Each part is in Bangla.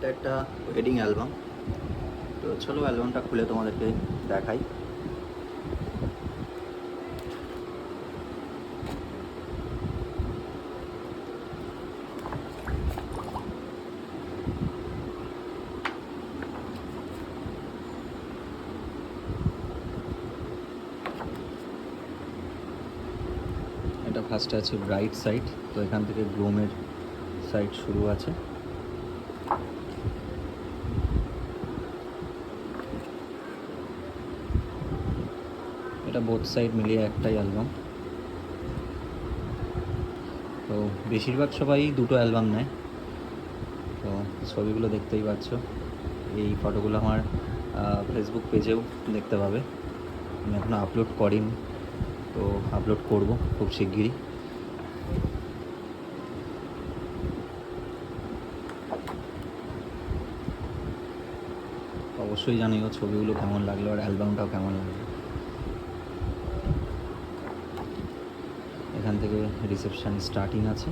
এটা একটা ওয়েডিং অ্যালবাম। তো চলো অ্যালবামটা খুলে তোমাদেরকে দেখাই। এটা ফার্স্টে আছে ব্রাইট সাইড, তো এখান থেকে গ্রুমের সাইড শুরু আছে। এটা বোথ সাইড মিলিয়ে একটাই অ্যালবাম। তো বেশিরভাগ সবাই দুটো অ্যালবাম নেয়। তো ছবিগুলো দেখতেই পাচ্ছ, এই ফটোগুলো আমার ফেসবুক পেজেও দেখতে পাবে। আমি এখনও আপলোড করিনি, তো আপলোড করব খুব শিগগিরই। অবশ্যই জানিও ছবিগুলো কেমন লাগলো আর অ্যালবামটাও কেমন লাগলো। এখান থেকে রিসেপশন স্টার্টিং আছে।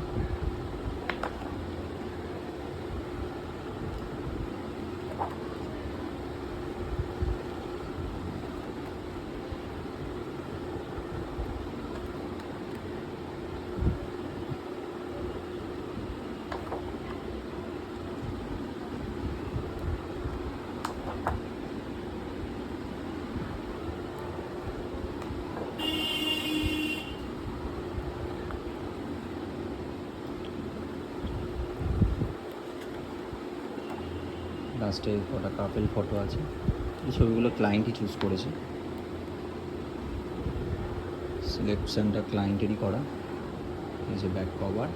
লাস্টে কটা কাপেল ফটো আছে। এই ছবিগুলো ক্লায়েন্টই চুজ করেছে, সিলেকশনটা ক্লায়েন্টেরই করা। এই যে ব্যাক কভার।